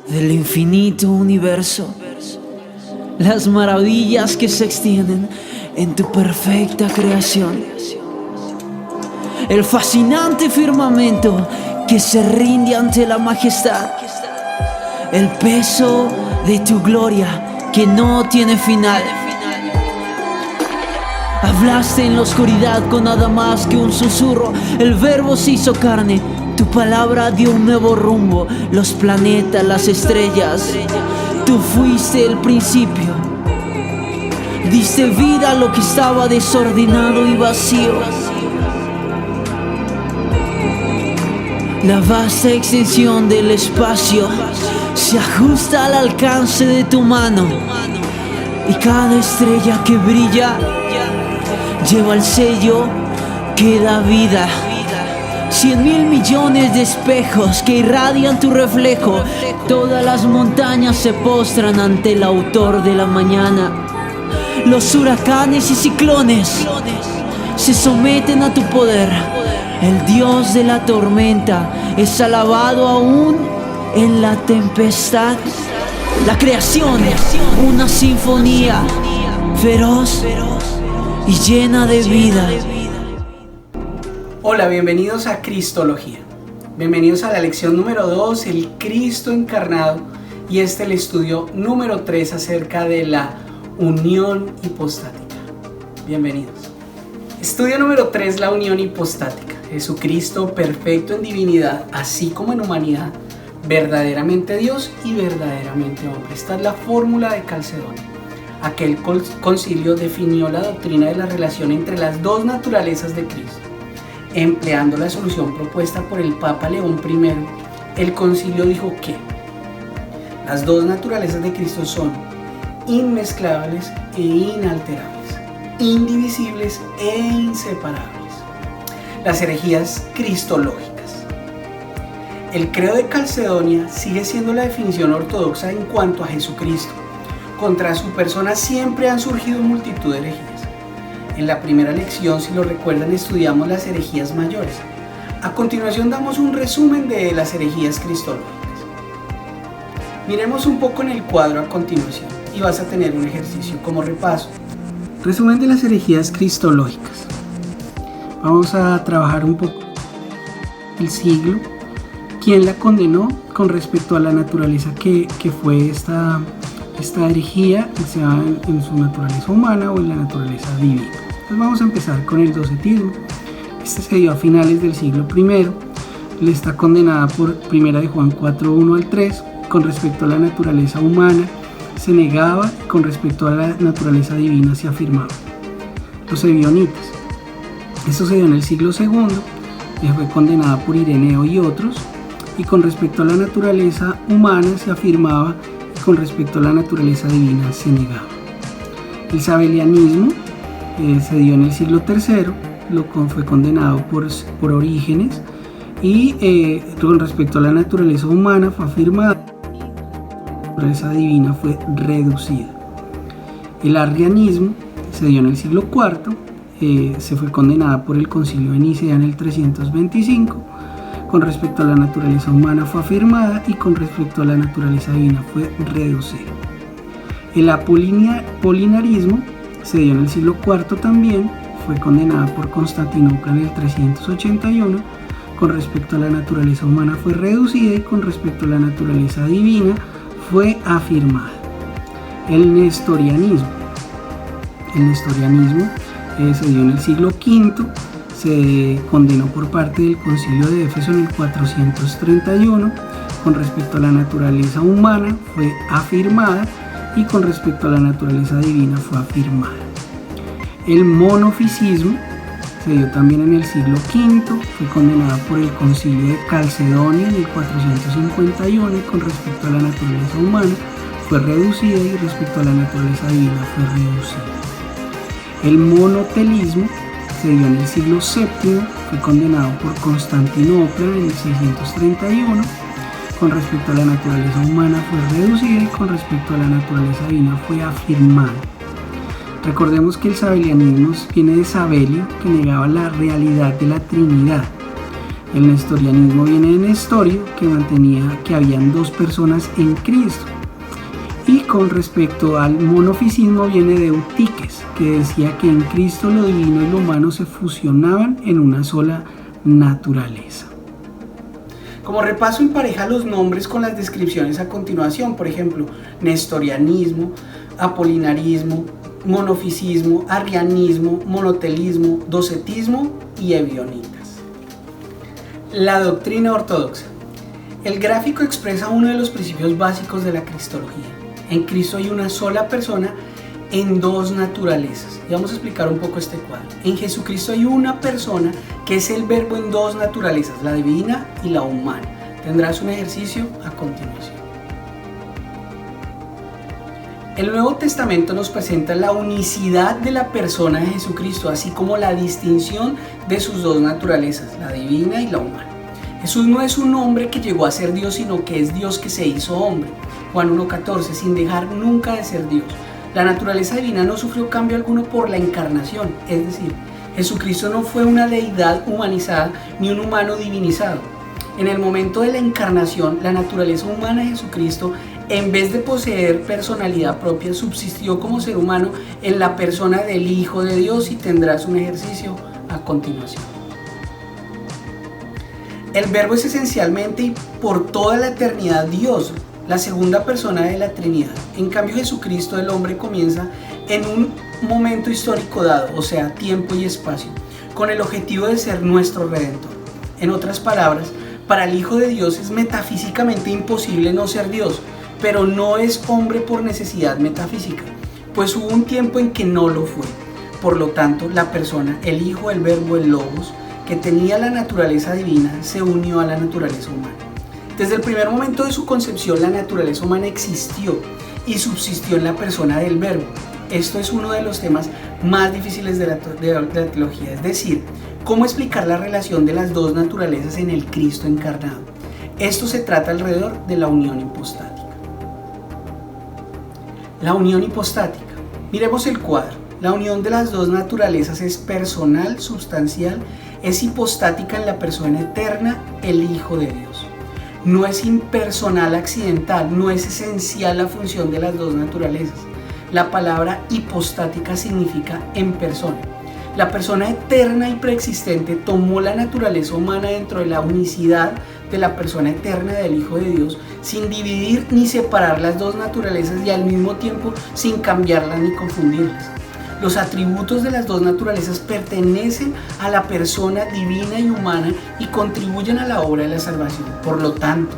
del infinito universo, las maravillas que se extienden en tu perfecta creación, el fascinante firmamento que se rinde ante la majestad, el peso de tu gloria que no tiene final. Hablaste en la oscuridad con nada más que un susurro, el verbo se hizo carne, tu palabra dio un nuevo rumbo, los planetas, las estrellas, tú fuiste el principio, diste vida a lo que estaba desordenado y vacío. La vasta extensión del espacio se ajusta al alcance de tu mano, y cada estrella que brilla lleva el sello que da vida. 100.000 millones de espejos que irradian tu reflejo. Todas las montañas se postran ante el autor de la mañana. Los huracanes y ciclones se someten a tu poder. El Dios de la tormenta es alabado aún en la tempestad. La creación, una sinfonía feroz y llena de vida. Hola, bienvenidos a Cristología. Bienvenidos a la lección número 2, el Cristo encarnado, y el estudio número 3 acerca de la unión hipostática. Bienvenidos. Estudio número 3, la unión hipostática. Jesucristo perfecto en divinidad, así como en humanidad, verdaderamente Dios y verdaderamente hombre. Esta es la fórmula de Calcedonia. Aquel concilio definió la doctrina de la relación entre las dos naturalezas de Cristo. Empleando la solución propuesta por el Papa León I, el concilio dijo que las dos naturalezas de Cristo son inmezclables e inalterables, indivisibles e inseparables. Las herejías cristológicas. El credo de Calcedonia sigue siendo la definición ortodoxa en cuanto a Jesucristo. Contra su persona siempre han surgido multitud de herejías. En la primera lección, si lo recuerdan, estudiamos las herejías mayores. A continuación damos un resumen de las herejías cristológicas. Miremos un poco en el cuadro a continuación y vas a tener un ejercicio como repaso. Resumen de las herejías cristológicas. Vamos a trabajar un poco el siglo, quién la condenó con respecto a la naturaleza que fue esta herejía, sea en su naturaleza humana o en la naturaleza divina. Entonces vamos a empezar con el docetismo. Este se dio a finales del siglo I. Le está condenada por 1 de Juan 4, 1 al 3. Con respecto a la naturaleza humana se negaba, y con respecto a la naturaleza divina se afirmaba. Los ebionitas. Esto se dio en el siglo II. Fue condenada por Ireneo y otros. Y con respecto a la naturaleza humana se afirmaba, con respecto a la naturaleza divina se negaba. El sabelianismo se dio en el siglo III, fue condenado por Orígenes, y con respecto a la naturaleza humana fue afirmada, la naturaleza divina fue reducida. El arrianismo se dio en el siglo IV, se fue condenada por el concilio de Nicea en el 325. Con respecto a la naturaleza humana fue afirmada, y con respecto a la naturaleza divina fue reducida. El apolinarismo se dio en el siglo IV también, fue condenada por Constantinopla en el 381. Con respecto a la naturaleza humana fue reducida, y con respecto a la naturaleza divina fue afirmada. El nestorianismo se dio en el siglo V. Se condenó por parte del concilio de Éfeso en el 431. Con respecto a la naturaleza humana fue afirmada, y con respecto a la naturaleza divina fue afirmada. El monofisismo se dio también en el siglo V, fue condenada por el concilio de Calcedonia en el 451, y con respecto a la naturaleza humana fue reducida, y respecto a la naturaleza divina fue reducida. El monotelismo se dio en el siglo VII, fue condenado por Constantinopla en el 631. Con respecto a la naturaleza humana fue reducida, y con respecto a la naturaleza divina fue afirmada. Recordemos que el sabelianismo viene de Sabelio, que negaba la realidad de la Trinidad. El nestorianismo viene de Nestorio, que mantenía que habían dos personas en Cristo. Y con respecto al monofisismo viene de Eutiques, que decía que en Cristo lo divino y lo humano se fusionaban en una sola naturaleza. Como repaso, empareja los nombres con las descripciones a continuación. Por ejemplo, nestorianismo, apolinarismo, monofisismo, arrianismo, monotelismo, docetismo y ebionitas. La doctrina ortodoxa. El gráfico expresa uno de los principios básicos de la cristología. En Cristo hay una sola persona en dos naturalezas. Y vamos a explicar un poco este cuadro. En Jesucristo hay una persona que es el verbo en dos naturalezas, la divina y la humana. Tendrás un ejercicio a continuación. El Nuevo Testamento nos presenta la unicidad de la persona de Jesucristo, así como la distinción de sus dos naturalezas, la divina y la humana. Jesús no es un hombre que llegó a ser Dios, sino que es Dios que se hizo hombre. Juan 1:14, sin dejar nunca de ser Dios. La naturaleza divina no sufrió cambio alguno por la encarnación, es decir, Jesucristo no fue una deidad humanizada ni un humano divinizado. En el momento de la encarnación, la naturaleza humana de Jesucristo, en vez de poseer personalidad propia, subsistió como ser humano en la persona del Hijo de Dios, y tendrás un ejercicio a continuación. El Verbo es esencialmente y por toda la eternidad Dios, la segunda persona de la Trinidad. En cambio, Jesucristo, el hombre, comienza en un momento histórico dado, o sea, tiempo y espacio, con el objetivo de ser nuestro Redentor. En otras palabras, para el Hijo de Dios es metafísicamente imposible no ser Dios, pero no es hombre por necesidad metafísica, pues hubo un tiempo en que no lo fue. Por lo tanto, la persona, el Hijo, el Verbo, el Logos, que tenía la naturaleza divina, se unió a la naturaleza humana. Desde el primer momento de su concepción, la naturaleza humana existió y subsistió en la persona del Verbo. Esto es uno de los temas más difíciles de la teología, es decir, cómo explicar la relación de las dos naturalezas en el Cristo encarnado. Esto se trata alrededor de la unión hipostática. La unión hipostática. Miremos el cuadro. La unión de las dos naturalezas es personal, sustancial, es hipostática en la persona eterna, el Hijo de Dios. No es impersonal accidental, no es esencial la función de las dos naturalezas. La palabra hipostática significa en persona. La persona eterna y preexistente tomó la naturaleza humana dentro de la unicidad de la persona eterna del Hijo de Dios, sin dividir ni separar las dos naturalezas y al mismo tiempo sin cambiarlas ni confundirlas. Los atributos de las dos naturalezas pertenecen a la persona divina y humana y contribuyen a la obra de la salvación. Por lo tanto,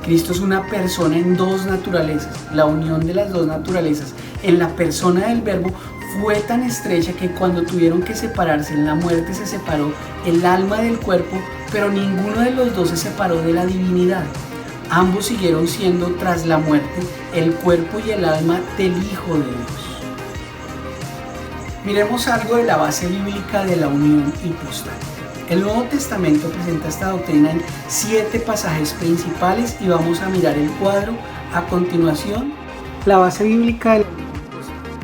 Cristo es una persona en dos naturalezas. La unión de las dos naturalezas en la persona del Verbo fue tan estrecha que cuando tuvieron que separarse en la muerte se separó el alma del cuerpo, pero ninguno de los dos se separó de la divinidad. Ambos siguieron siendo tras la muerte el cuerpo y el alma del Hijo de Dios. Miremos algo de la base bíblica de la unión hipostática. El Nuevo Testamento presenta esta doctrina en 7 pasajes principales y vamos a mirar el cuadro a continuación. La base bíblica de la unión hipostática.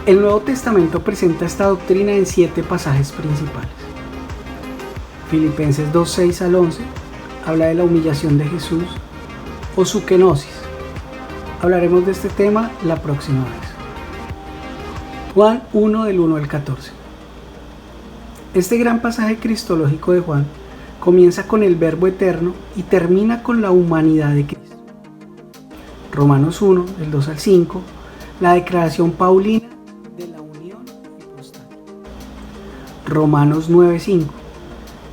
El Nuevo Testamento presenta esta doctrina en 7 pasajes principales. Filipenses 2:6 al 11 habla de la humillación de Jesús, o su kenosis. Hablaremos de este tema la próxima vez. Juan 1 del 1 al 14. Este gran pasaje cristológico de Juan comienza con el Verbo eterno y termina con la humanidad de Cristo. Romanos 1 del 2 al 5, la declaración paulina de la unión hipostática. Romanos 9:5,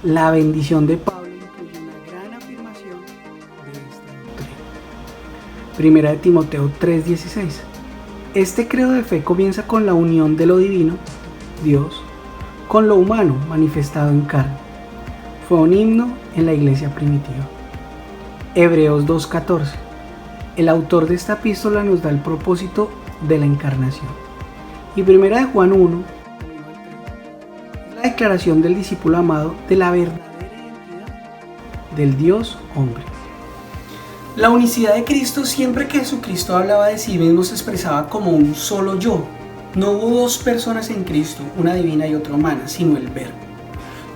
la bendición de Pablo incluye una gran afirmación de esta doctrina. Primera de Timoteo 3:16. Este credo de fe comienza con la unión de lo divino, Dios, con lo humano manifestado en carne. Fue un himno en la iglesia primitiva. Hebreos 2:14. El autor de esta epístola nos da el propósito de la encarnación. Y primera de Juan 1, es la declaración del discípulo amado de la verdadera identidad del Dios hombre. La unicidad de Cristo, siempre que Jesucristo hablaba de sí mismo, se expresaba como un solo yo. No hubo dos personas en Cristo, una divina y otra humana, sino el Verbo.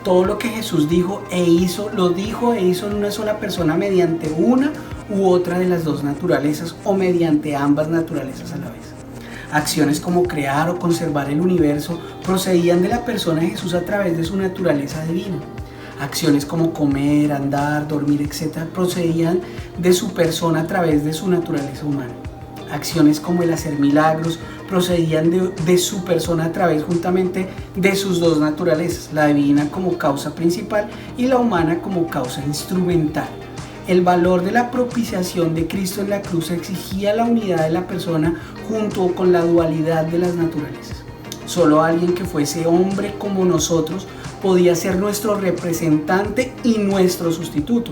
Todo lo que Jesús dijo e hizo en una sola persona mediante una u otra de las dos naturalezas o mediante ambas naturalezas a la vez. Acciones como crear o conservar el universo procedían de la persona de Jesús a través de su naturaleza divina. Acciones como comer, andar, dormir, etc. procedían de su persona a través de su naturaleza humana. Acciones como el hacer milagros procedían de su persona a través juntamente de sus dos naturalezas, la divina como causa principal y la humana como causa instrumental. El valor de la propiciación de Cristo en la cruz exigía la unidad de la persona junto con la dualidad de las naturalezas. Solo alguien que fuese hombre como nosotros podía ser nuestro representante y nuestro sustituto.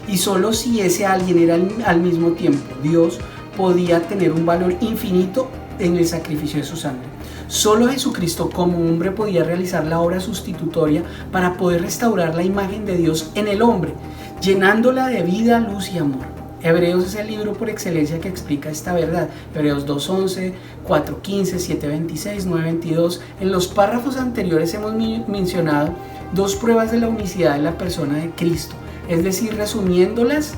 Y solo si ese alguien era al mismo tiempo Dios, podía tener un valor infinito en el sacrificio de su sangre. Solo Jesucristo como hombre podía realizar la obra sustitutoria para poder restaurar la imagen de Dios en el hombre, llenándola de vida, luz y amor. Hebreos es el libro por excelencia que explica esta verdad. Hebreos 2.11, 4.15, 7.26, 9.22. En los párrafos anteriores hemos mencionado dos pruebas de la unicidad de la persona de Cristo. Es decir, resumiéndolas,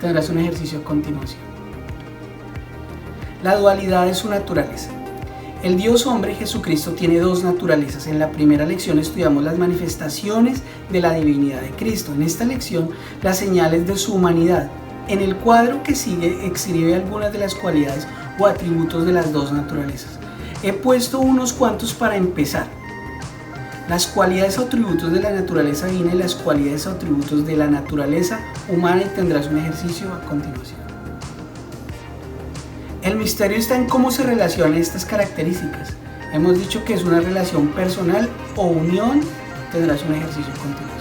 tendrás un ejercicio a continuación. La dualidad de su naturaleza. El Dios hombre Jesucristo tiene dos naturalezas. En la primera lección estudiamos las manifestaciones de la divinidad de Cristo. En esta lección, las señales de su humanidad. En el cuadro que sigue exhibe algunas de las cualidades o atributos de las dos naturalezas. He puesto unos cuantos para empezar. Las cualidades o atributos de la naturaleza divina y las cualidades o atributos de la naturaleza humana, y tendrás un ejercicio a continuación. El misterio está en cómo se relacionan estas características. Hemos dicho que es una relación personal o unión, tendrás un ejercicio a continuación.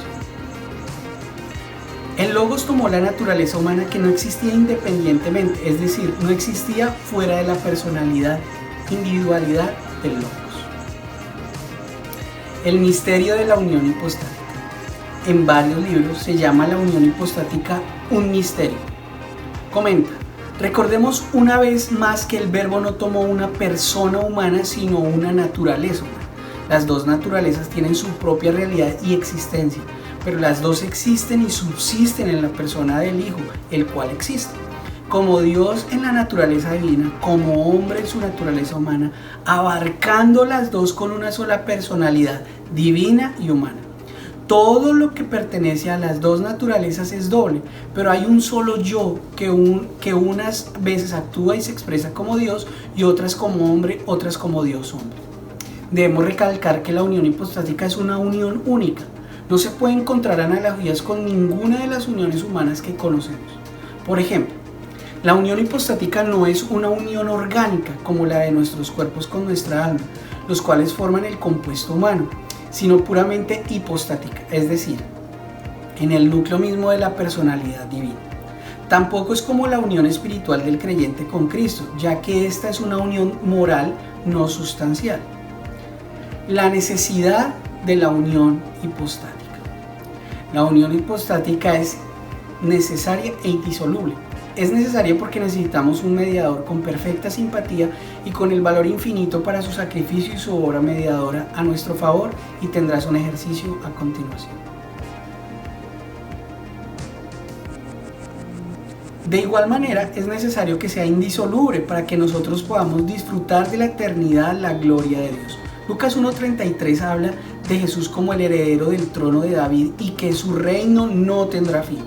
El Logos tomó la naturaleza humana que no existía independientemente, es decir, no existía fuera de la personalidad, individualidad del Logos. El misterio de la unión hipostática. En varios libros se llama la unión hipostática un misterio. Comenta: recordemos una vez más que el Verbo no tomó una persona humana, sino una naturaleza humana. Las dos naturalezas tienen su propia realidad y existencia, pero las dos existen y subsisten en la persona del Hijo, el cual existe. Como Dios en la naturaleza divina, como hombre en su naturaleza humana, abarcando las dos con una sola personalidad, divina y humana. Todo lo que pertenece a las dos naturalezas es doble, pero hay un solo yo que unas veces actúa y se expresa como Dios y otras como hombre, otras como Dios hombre. Debemos recalcar que la unión hipostática es una unión única. No se puede encontrar analogías con ninguna de las uniones humanas que conocemos. Por ejemplo, la unión hipostática no es una unión orgánica como la de nuestros cuerpos con nuestra alma, los cuales forman el compuesto humano, sino puramente hipostática, es decir, en el núcleo mismo de la personalidad divina. Tampoco es como la unión espiritual del creyente con Cristo, ya que esta es una unión moral, no sustancial. La necesidad de la unión hipostática. La unión hipostática es necesaria e indisoluble. Es necesaria porque necesitamos un mediador con perfecta simpatía y con el valor infinito para su sacrificio y su obra mediadora a nuestro favor, y tendrás un ejercicio a continuación. De igual manera, es necesario que sea indisoluble para que nosotros podamos disfrutar de la eternidad, la gloria de Dios. Lucas 1.33 habla de Jesús como el heredero del trono de David y que su reino no tendrá fin.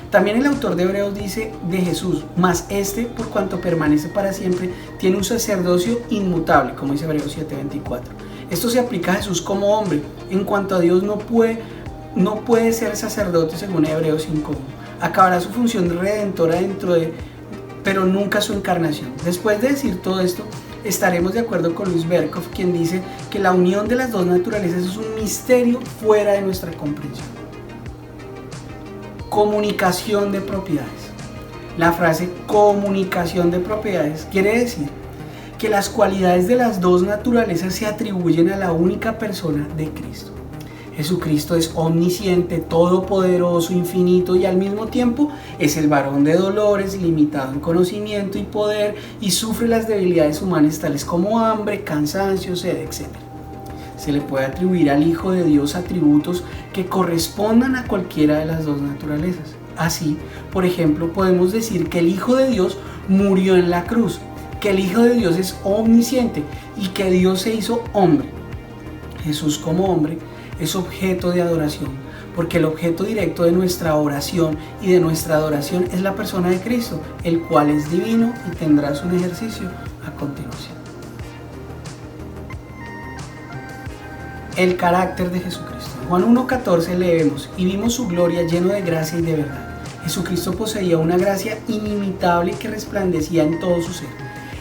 También el autor de Hebreos dice de Jesús: mas este, por cuanto permanece para siempre, tiene un sacerdocio inmutable, como dice Hebreos 7.24. Esto se aplica a Jesús como hombre. En cuanto a Dios, no puede ser sacerdote según Hebreos 5.1. Acabará su función redentora pero nunca su encarnación. Después de decir todo esto, estaremos de acuerdo con Luis Berkhoff, quien dice que la unión de las dos naturalezas es un misterio fuera de nuestra comprensión. Comunicación de propiedades. La frase comunicación de propiedades quiere decir que las cualidades de las dos naturalezas se atribuyen a la única persona de Cristo. Jesucristo es omnisciente, todopoderoso, infinito y al mismo tiempo es el varón de dolores, limitado en conocimiento y poder, y sufre las debilidades humanas tales como hambre, cansancio, sed, etc. Se le puede atribuir al Hijo de Dios atributos que correspondan a cualquiera de las dos naturalezas. Así, por ejemplo, podemos decir que el Hijo de Dios murió en la cruz, que el Hijo de Dios es omnisciente y que Dios se hizo hombre. Jesús como hombre es objeto de adoración, porque el objeto directo de nuestra oración y de nuestra adoración es la persona de Cristo, el cual es divino y tendrás un ejercicio a continuación. El carácter de Jesucristo. En Juan 1:14 leemos: y vimos su gloria lleno de gracia y de verdad. Jesucristo poseía una gracia inimitable que resplandecía en todo su ser.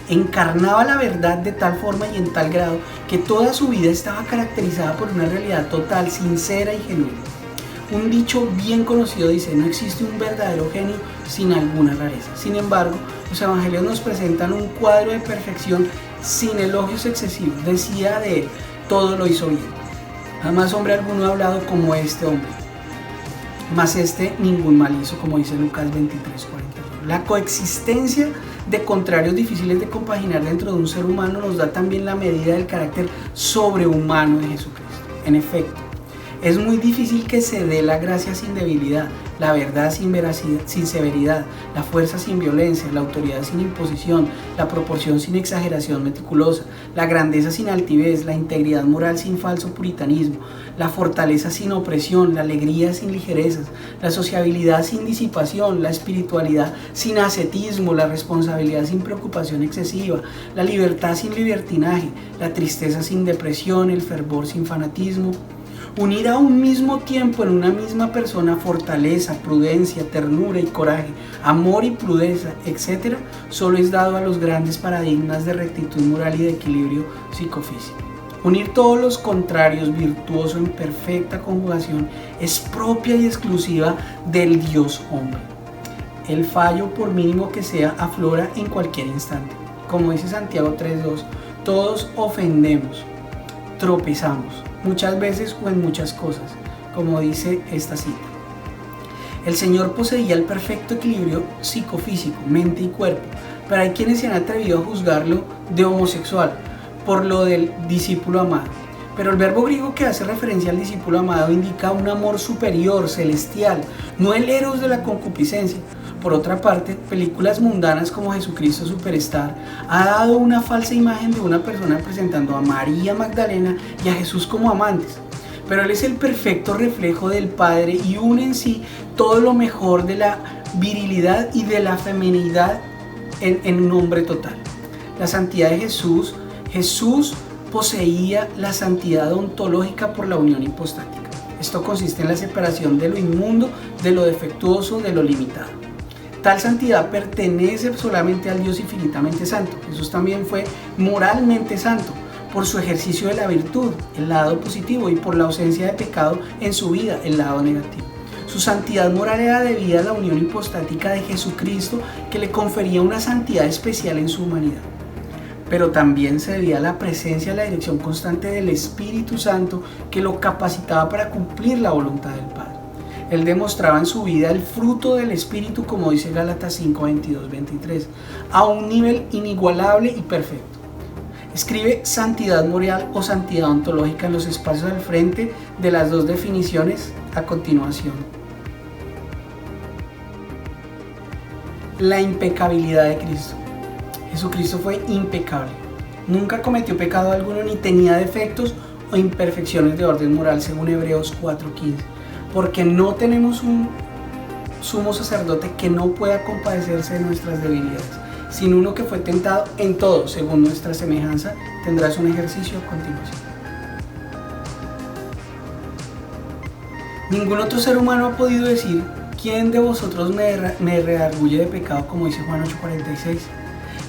Encarnaba la verdad de tal forma y en tal grado que toda su vida estaba caracterizada por una realidad total, sincera y genuina. Un dicho bien conocido dice: no existe un verdadero genio sin alguna rareza. Sin embargo, los evangelios nos presentan un cuadro de perfección sin elogios excesivos. Decía de él: todo lo hizo bien. Jamás hombre alguno ha hablado como este hombre, mas este ningún mal hizo, como dice Lucas 23:41. La coexistencia de contrarios difíciles de compaginar dentro de un ser humano nos da también la medida del carácter sobrehumano de Jesucristo. En efecto, es muy difícil que se dé la gracia sin debilidad, la verdad sin veracidad, sin severidad, la fuerza sin violencia, la autoridad sin imposición, la proporción sin exageración meticulosa, la grandeza sin altivez, la integridad moral sin falso puritanismo, la fortaleza sin opresión, la alegría sin ligerezas, la sociabilidad sin disipación, la espiritualidad sin ascetismo, la responsabilidad sin preocupación excesiva, la libertad sin libertinaje, la tristeza sin depresión, el fervor sin fanatismo. Unir a un mismo tiempo en una misma persona fortaleza, prudencia, ternura y coraje, amor y prudeza, etc., solo es dado a los grandes paradigmas de rectitud moral y de equilibrio psicofísico. Unir todos los contrarios virtuoso en perfecta conjugación es propia y exclusiva del Dios hombre. El fallo, por mínimo que sea, aflora en cualquier instante. Como dice Santiago 3:2, todos ofendemos, tropezamos, muchas veces o en muchas cosas, como dice esta cita. El Señor poseía el perfecto equilibrio psicofísico, mente y cuerpo, pero hay quienes se han atrevido a juzgarlo de homosexual por lo del discípulo amado. Pero el verbo griego que hace referencia al discípulo amado indica un amor superior, celestial, no el eros de la concupiscencia. Por otra parte, películas mundanas como Jesucristo Superstar ha dado una falsa imagen de una persona presentando a María Magdalena y a Jesús como amantes. Pero Él es el perfecto reflejo del Padre y une en sí todo lo mejor de la virilidad y de la feminidad en un hombre total. La santidad de Jesús poseía la santidad ontológica por la unión hipostática. Esto consiste en la separación de lo inmundo, de lo defectuoso, de lo limitado. Tal santidad pertenece solamente al Dios infinitamente santo. Jesús también fue moralmente santo por su ejercicio de la virtud, el lado positivo, y por la ausencia de pecado en su vida, el lado negativo. Su santidad moral era debida a la unión hipostática de Jesucristo, que le confería una santidad especial en su humanidad. Pero también se debía a la presencia y la dirección constante del Espíritu Santo, que lo capacitaba para cumplir la voluntad del Padre. Él demostraba en su vida el fruto del Espíritu, como dice Gálatas 5:22-23, a un nivel inigualable y perfecto. Escribe santidad moral o santidad ontológica en los espacios al frente de las dos definiciones a continuación. La impecabilidad de Cristo. Jesucristo fue impecable. Nunca cometió pecado alguno ni tenía defectos o imperfecciones de orden moral, según Hebreos 4:15. Porque no tenemos un sumo sacerdote que no pueda compadecerse de nuestras debilidades, sino uno que fue tentado en todo, según nuestra semejanza. Tendrás un ejercicio a continuación. Ningún otro ser humano ha podido decir: ¿quién de vosotros me redarguye de pecado?, como dice Juan 8:46.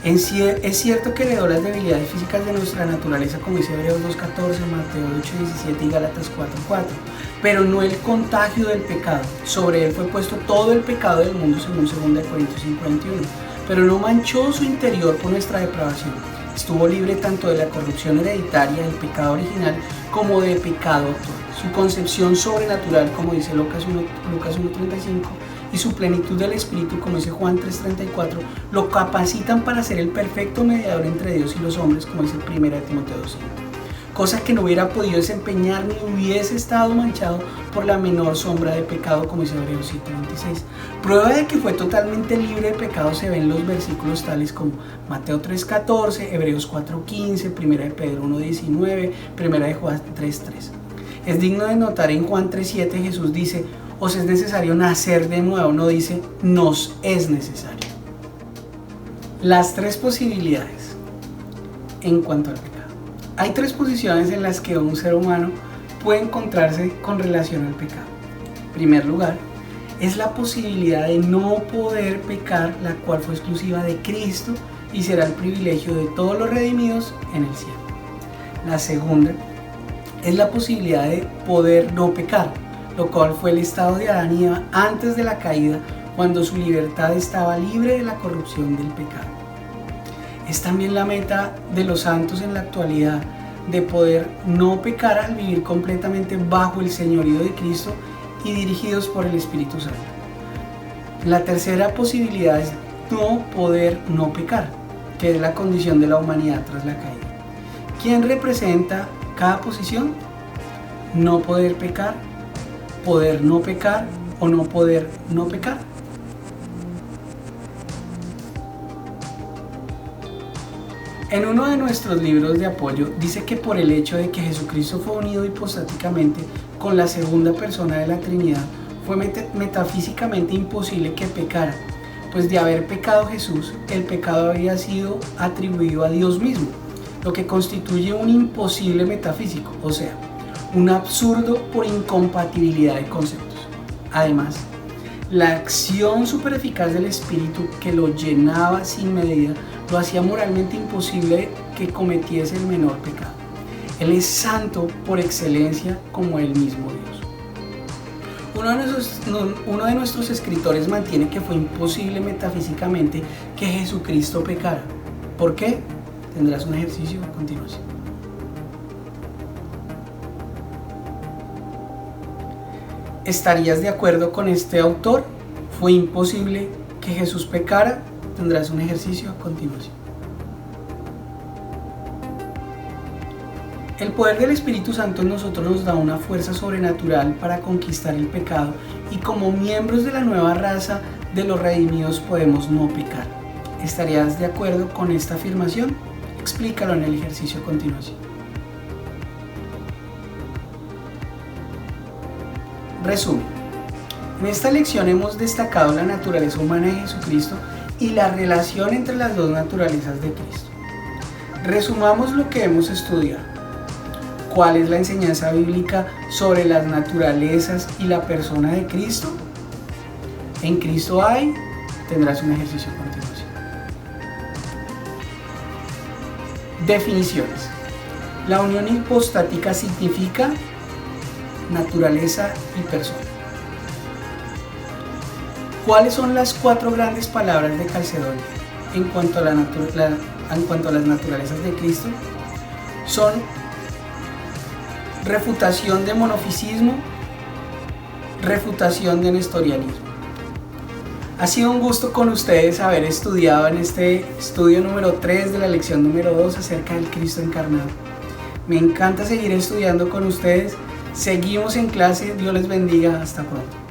Es cierto que heredó las debilidades físicas de nuestra naturaleza, como dice Hebreos 2:14, Mateo 8:17 y Gálatas 4:4, pero no el contagio del pecado. Sobre él fue puesto todo el pecado del mundo, según 2 Corintios 5:21, pero no manchó su interior por nuestra depravación. Estuvo libre tanto de la corrupción hereditaria del pecado original como de pecado actual. Su concepción sobrenatural, como dice Lucas 1:35, y su plenitud del Espíritu, como dice Juan 3:34, lo capacitan para ser el perfecto mediador entre Dios y los hombres, como dice 1 Timoteo 5. cosa que no hubiera podido desempeñar ni hubiese estado manchado por la menor sombra de pecado, como dice Hebreos 7:26. Prueba de que fue totalmente libre de pecado se ve en los versículos tales como Mateo 3:14, Hebreos 4:15, 1 de Pedro 1:19, 1 de Juan 3:3. Es digno de notar en Juan 3:7 Jesús dice: os es necesario nacer de nuevo, no dice nos es necesario. Las tres posibilidades en cuanto al pecado. Hay tres posiciones en las que un ser humano puede encontrarse con relación al pecado. En primer lugar, es la posibilidad de no poder pecar, la cual fue exclusiva de Cristo y será el privilegio de todos los redimidos en el cielo. La segunda es la posibilidad de poder no pecar, lo cual fue el estado de Adán y Eva antes de la caída, cuando su libertad estaba libre de la corrupción del pecado. Es también la meta de los santos en la actualidad, de poder no pecar al vivir completamente bajo el señorío de Cristo y dirigidos por el Espíritu Santo. La tercera posibilidad es no poder no pecar, que es la condición de la humanidad tras la caída. ¿Quién representa cada posición? No poder pecar, poder no pecar o no poder no pecar. En uno de nuestros libros de apoyo dice que por el hecho de que Jesucristo fue unido hipostáticamente con la segunda persona de la Trinidad, fue metafísicamente imposible que pecara, pues de haber pecado Jesús, el pecado había sido atribuido a Dios mismo, lo que constituye un imposible metafísico, o sea, un absurdo por incompatibilidad de conceptos. Además, la acción supereficaz del Espíritu que lo llenaba sin medida lo hacía moralmente imposible que cometiese el menor pecado. Él es santo por excelencia como el mismo Dios. Uno de nuestros escritores mantiene que fue imposible metafísicamente que Jesucristo pecara. ¿Por qué? Tendrás un ejercicio a continuación. ¿Estarías de acuerdo con este autor? ¿Fue imposible que Jesús pecara? Tendrás un ejercicio a continuación. El poder del Espíritu Santo en nosotros nos da una fuerza sobrenatural para conquistar el pecado y como miembros de la nueva raza de los redimidos podemos no pecar. ¿Estarías de acuerdo con esta afirmación? Explícalo en el ejercicio a continuación. Resumen. En esta lección hemos destacado la naturaleza humana de Jesucristo y la relación entre las dos naturalezas de Cristo. Resumamos lo que hemos estudiado. ¿Cuál es la enseñanza bíblica sobre las naturalezas y la persona de Cristo? En Cristo hay, tendrás un ejercicio a continuación. Definiciones. La unión hipostática significa naturaleza y persona. ¿Cuáles son las cuatro grandes palabras de Calcedonia en cuanto a las naturalezas de Cristo? Son refutación de monofisismo, refutación de nestorianismo. Ha sido un gusto con ustedes haber estudiado en este estudio número 3 de la lección número 2 acerca del Cristo encarnado. Me encanta seguir estudiando con ustedes. Seguimos en clase. Dios les bendiga. Hasta pronto.